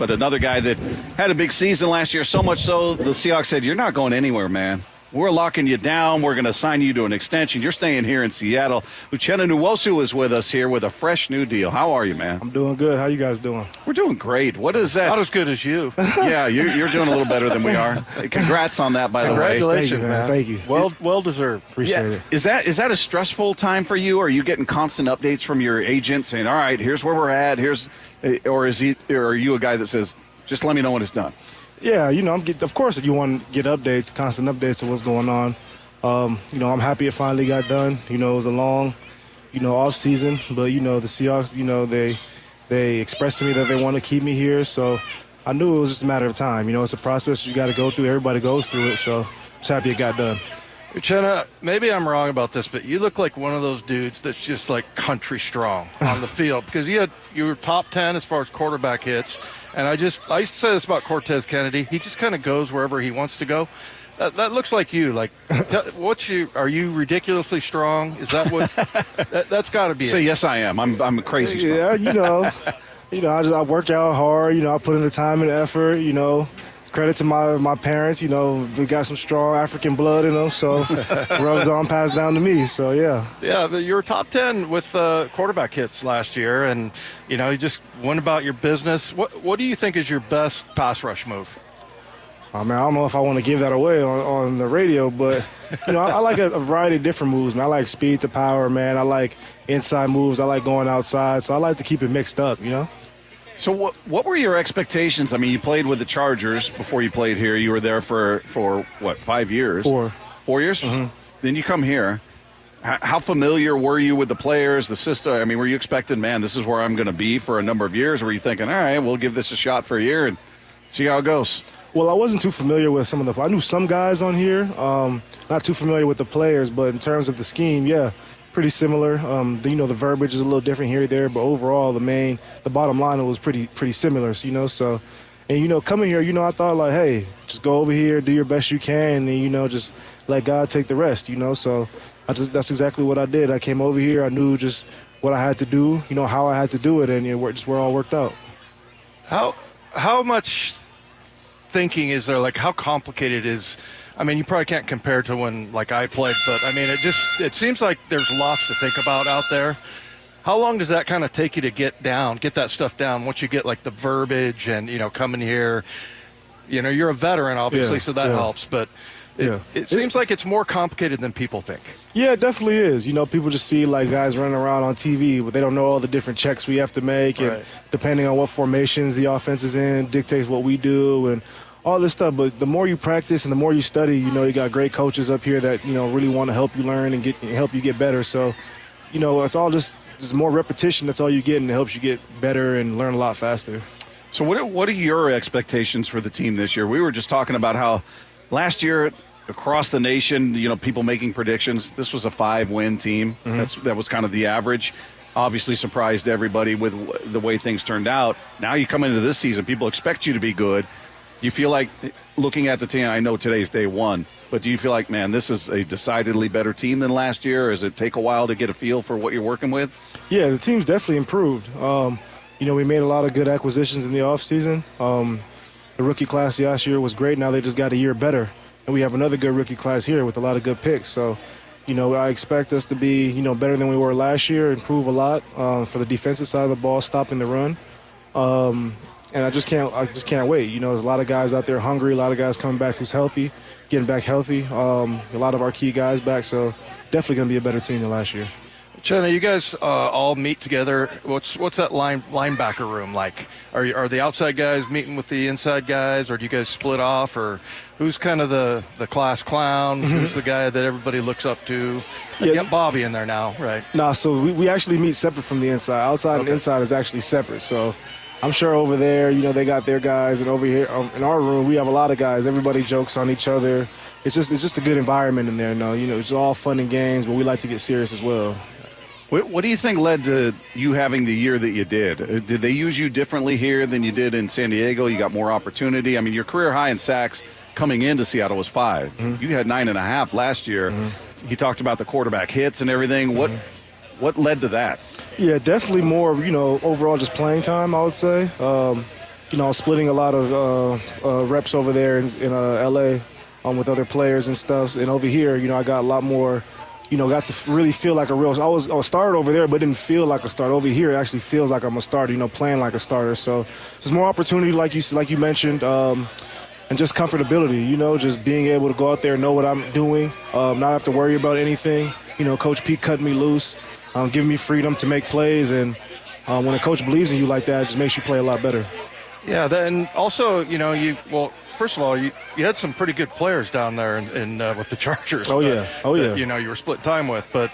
but another guy that had a big season last year, so much so the Seahawks said, "You're not going anywhere, man. We're locking you down. We're going to sign you to an extension. You're staying here in Seattle." Uchenna Nwosu is with us here with a fresh new deal. How are you, man? I'm doing good. How you guys doing? We're doing great. What is that? Not as good as you. Yeah, you're doing a little better than we are. Congrats on that, by the way. Congratulations, man. Thank you. Well deserved. Appreciate it. Is that a stressful time for you? Are you getting constant updates from your agent saying, "All right, here's where we're at. Or are you a guy that says, "Just let me know when it's done"? Yeah, of course you want to get updates, constant updates of what's going on. I'm happy it finally got done. It was a long, off season, but the Seahawks, they expressed to me that they want to keep me here, so I knew it was just a matter of time. It's a process you got to go through. Everybody goes through it, so I'm just happy it got done. Uchenna, maybe I'm wrong about this, but you look like one of those dudes that's just like country strong on the field, because you were top 10 as far as quarterback hits, and I used to say this about Cortez Kennedy. He just kind of goes wherever he wants to go. That looks like you. Like, are you ridiculously strong? Is that what? That's got to be. Say yes, I am. I'm crazy strong. Yeah, I work out hard. I put in the time and effort. Credit to my parents. We got some strong African blood in them, so rubs on, passed down to me. So yeah. Yeah, you were top 10 with quarterback hits last year, and you just went about your business. What do you think is your best pass rush move? I don't know if I want to give that away on the radio, but I like a variety of different moves, man. I like speed to power, man. I like inside moves. I like going outside, so I like to keep it mixed up, So what were your expectations? I mean, you played with the Chargers before you played here. You were there for what, 5 years? 4. 4 years? Mm-hmm. Then you come here. How familiar were you with the players, the system? I mean, were you expecting, man, this is where I'm going to be for a number of years? Or were you thinking, all right, we'll give this a shot for a year and see how it goes? Well, I wasn't too familiar with some of I knew some guys on here. Not too familiar with the players, but in terms of the scheme, yeah, pretty similar. The verbiage is a little different here or there, but overall, the bottom line was pretty similar. So, and coming here, I thought like, hey, just go over here, do your best you can, and then just let God take the rest. So that's exactly what I did. I came over here, I knew just what I had to do, how I had to do it, and we're all worked out. How much thinking is there? Like, how complicated is? I mean, you probably can't compare to when like I played, but I mean, it seems like there's lots to think about out there. How long does that kind of take you to get that stuff down? Once you get like the verbiage and coming here, you're a veteran obviously, so that helps. But it seems like it's more complicated than people think. Yeah, it definitely is. People just see like guys running around on TV, but they don't know all the different checks we have to make, and depending on what formations the offense is in, dictates what we do and all this stuff. But the more you practice and the more you study, you got great coaches up here that really want to help you learn and help you get better. So, it's all just more repetition. That's all you get, and it helps you get better and learn a lot faster. So what are your expectations for the team this year? We were just talking about how last year across the nation, people making predictions, this was a 5-win team. Mm-hmm. That was kind of the average. Obviously surprised everybody with the way things turned out. Now you come into this season, people expect you to be good. Do you feel like, looking at the team, I know today's day one, but do you feel like, man, this is a decidedly better team than last year? Or does it take a while to get a feel for what you're working with? Yeah, the team's definitely improved. We made a lot of good acquisitions in the offseason. The rookie class last year was great. Now they just got a year better. And we have another good rookie class here with a lot of good picks. So, I expect us to be, better than we were last year, improve a lot for the defensive side of the ball, stopping the run. And I just can't wait. There's a lot of guys out there hungry, a lot of guys coming back who's healthy, getting back healthy. A lot of our key guys back, so definitely going to be a better team than last year. Uchenna, you guys all meet together. What's that linebacker room like? Are the outside guys meeting with the inside guys, or do you guys split off, or who's kind of the class clown? Who's the guy that everybody looks up to? You got Bobby in there now, right? Nah, so we actually meet separate from the inside. Outside and inside is actually separate, so I'm sure over there, they got their guys, and over here in our room, we have a lot of guys. Everybody jokes on each other. It's just a good environment in there. It's all fun and games, but we like to get serious as well. What do you think led to you having the year that you did? Did they use you differently here than you did in San Diego? You got more opportunity. I mean, your career high in sacks coming into Seattle was 5. Mm-hmm. You had 9.5 last year. Mm-hmm. He talked about the quarterback hits and everything. Mm-hmm. What led to that? Yeah, definitely more, overall just playing time, I would say. I was splitting a lot of reps over there in LA with other players and stuff. And over here, I got a lot more, got to really feel like a real. I was started over there, but didn't feel like a starter. Over here, it actually feels like I'm a starter, playing like a starter. So there's more opportunity, like you mentioned, and just comfortability, just being able to go out there and know what I'm doing, not have to worry about anything. Coach Pete cut me loose, giving me freedom to make plays. And when a coach believes in you like that, it just makes you play a lot better. Yeah, then also, first of all, you had some pretty good players down there in with the Chargers. Oh, yeah. That, you were split time with. But,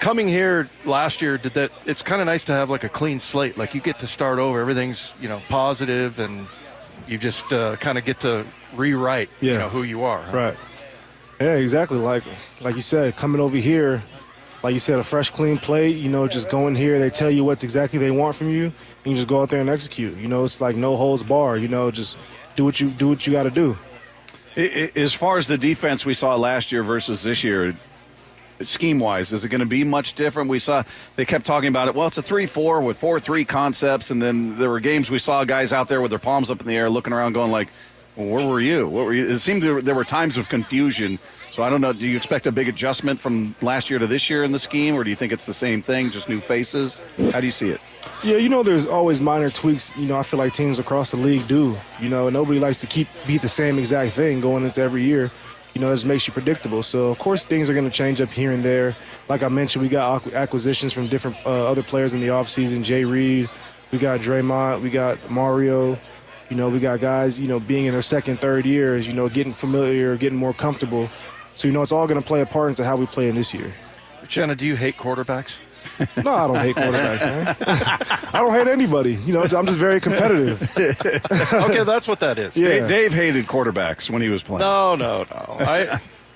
coming here last year, it's kind of nice to have like a clean slate. Like you get to start over. Everything's, positive, and you just kind of get to rewrite, who you are. Huh? Right. Yeah, exactly. Like you said, coming over here, like you said, a fresh, clean plate, just going here, they tell you what exactly they want from you, and you just go out there and execute. It's like no holds barred, just do what you got to do. As far as the defense we saw last year versus this year, scheme-wise, is it going to be much different? We saw they kept talking about it. Well, it's a 3-4 with 4-3 concepts, and then there were games we saw guys out there with their palms up in the air looking around going like, well, where were you? What were you? It seemed there were times of confusion. So I don't know, do you expect a big adjustment from last year to this year in the scheme, or do you think it's the same thing, just new faces? How do you see it? Yeah, there's always minor tweaks, I feel like teams across the league do. Nobody likes to beat the same exact thing going into every year. It just makes you predictable. So, of course, things are going to change up here and there. Like I mentioned, we got acquisitions from different other players in the offseason. Jay Reed, we got Draymond, we got Mario. We got guys, being in their second, third years, getting familiar, getting more comfortable. So, it's all going to play a part into how we play in this year. Uchenna, do you hate quarterbacks? No, I don't hate quarterbacks, man. I don't hate anybody. I'm just very competitive. Okay, that's what that is. Yeah. Dave hated quarterbacks when he was playing. No.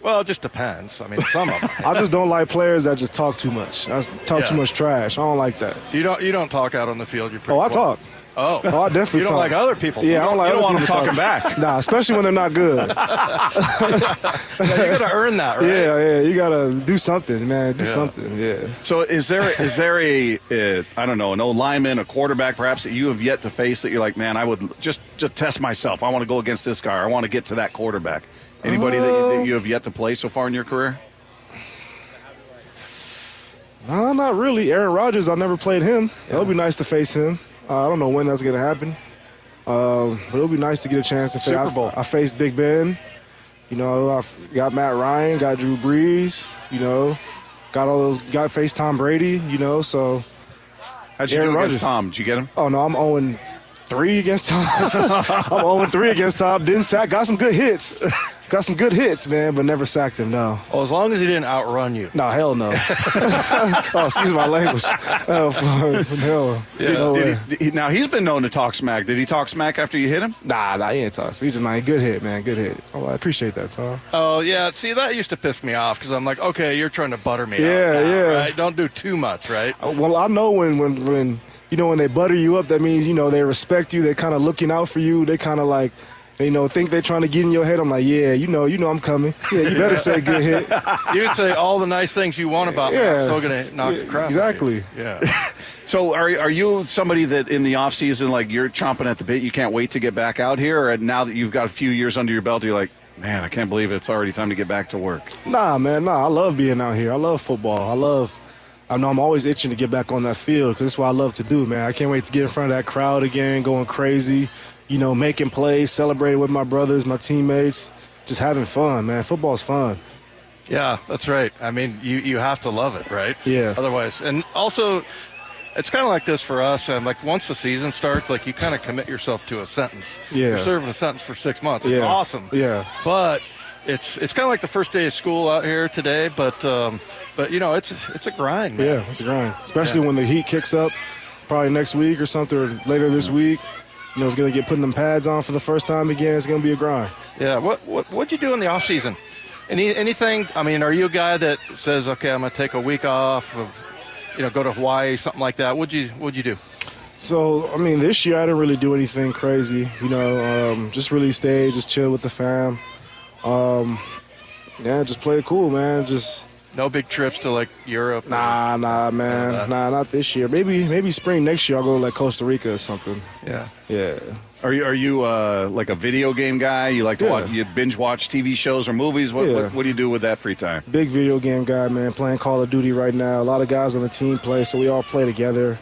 Well, it just depends. I mean, some of them. I just don't like players that just talk too much. Too much trash. I don't like that. You don't talk out on the field. You're pretty I quiet. talk. Oh, I definitely you don't talk. like other people. Yeah, I don't like You other don't want them people talking back. Nah, especially when they're not good. Yeah, you got to earn that, right? Yeah, you got to do something, man. Do something, yeah. So is there a I don't know, an old lineman, a quarterback perhaps that you have yet to face that you're like, man, I would just test myself. I want to go against this guy. Or I want to get to that quarterback. Anybody that you have yet to play so far in your career? No, not really. Aaron Rodgers, I never played him. It'll be nice to face him. I don't know when that's going to happen. But it'll be nice to get a chance to face. Super Bowl. I faced Big Ben. I got Matt Ryan, got Drew Brees, got faced Tom Brady, so. How'd you Aaron do against Rodgers. Tom? Did you get him? Oh, no, I'm 0-3 against Tom. I'm 0-3 against Tom. Didn't sack. Got some good hits. Got some good hits, man, but never sacked him, no. Well, as long as he didn't outrun you. No, hell no. Oh, excuse my language. Oh, hell. Yeah. Now, he's been known to talk smack. Did he talk smack after you hit him? Nah, he ain't talk. He just like, good hit, man, good hit. Oh, I appreciate that, Tom. Oh, yeah. See, that used to piss me off because I'm like, okay, you're trying to butter me Yeah, out now, yeah. right? Don't do too much, right? Well, I know when when they butter you up, that means, they respect you. They're kind of looking out for you. They kind of like, think they're trying to get in your head. I'm like, yeah, I'm coming. Yeah, you better say good hit. You would say all the nice things you want about me. I'm Yeah. still going to knock the crap exactly. out of you. Yeah. So are you somebody that in the offseason, like you're chomping at the bit, you can't wait to get back out here? Or now that you've got a few years under your belt, you're like, man, I can't believe it's already time to get back to work? Nah, man, I love being out here. I love football. I know I'm always itching to get back on that field because that's what I love to do, man. I can't wait to get in front of that crowd again, going crazy, making plays, celebrating with my brothers, my teammates, just having fun, man. Football's fun. Yeah, that's right. I mean, you have to love it, right? Yeah. Otherwise, and also, it's kind of like this for us. Like once the season starts, like you kind of commit yourself to a sentence. Yeah. You're serving a sentence for 6 months. It's Yeah. awesome. Yeah. But it's kind of like the first day of school out here today. But it's a grind, man. Yeah, it's a grind, especially when the heat kicks up, probably next week or something, or later this week. It's going to get putting them pads on for the first time again. It's going to be a grind. Yeah. What'd you do in the off season? Anything? I mean, are you a guy that says, okay, I'm going to take a week off of, go to Hawaii, something like that? What'd you do? So, I mean, this year I didn't really do anything crazy. Just really stay, just chill with the fam. Just play it cool, man. Just No big trips to like Europe. Nah, man. Nah, not this year. Maybe spring next year I'll go to like Costa Rica or something. Yeah. Yeah. Are you like a video game guy? You like to watch, you binge watch TV shows or movies? What do you do with that free time? Big video game guy, man. Playing Call of Duty right now. A lot of guys on the team play, so we all play together.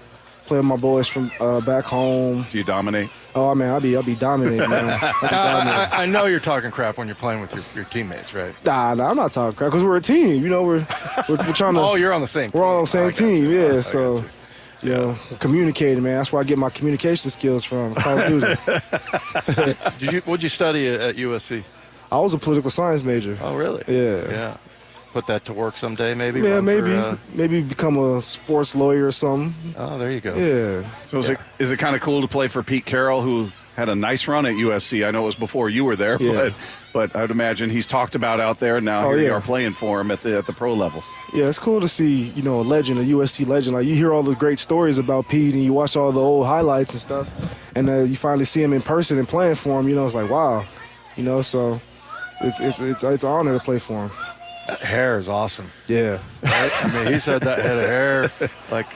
Play with my boys from back home. Do you dominate? Oh man, I'll be dominating, man. I know you're talking crap when you're playing with your teammates, right? Nah, I'm not talking crap because we're a team. You know, we're trying to. Oh, you're on the same team. We're all on the same team, yeah. I So, got you. you know, communicating, man. That's where I get my communication skills from. Call of Duty. What'd you study at USC? I was a political science major. Oh, really? Yeah. Yeah. Put that to work someday, maybe? Yeah, Run maybe for, maybe become a sports lawyer or something. Oh, there you go. Yeah. So is it kind of cool to play for Pete Carroll, who had a nice run at USC? I know it was before you were there, Yeah. but I'd imagine he's talked about out there, and now here you are playing for him at the pro level. Yeah, it's cool to see, you know, a legend, a USC legend. Like, you hear all the great stories about Pete, and you watch all the old highlights and stuff, and you finally see him in person and playing for him. You know, it's like, wow, you know. So it's an honor to play for him. That hair is awesome. Yeah. Right? I mean, he's had that head of hair. Like,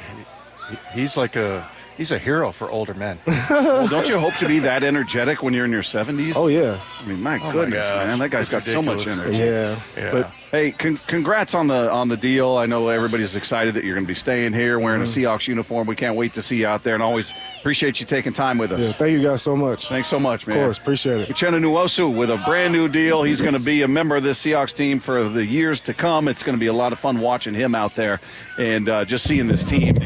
he's a hero for older men. Well, don't you hope to be that energetic when you're in your 70s? Oh yeah. I mean, my goodness, gosh. man, that guy's got That's so much ridiculous. energy. Yeah. Yeah. But hey, congrats on the deal. I know everybody's excited that you're going to be staying here, wearing a Seahawks uniform. We can't wait to see you out there, and always appreciate you taking time with us. Yeah. Thank you guys so much. Thanks so much, man. Of course, appreciate it. Uchenna Nwosu with a brand new deal. He's going to be a member of this Seahawks team for the years to come. It's going to be a lot of fun watching him out there and just seeing this team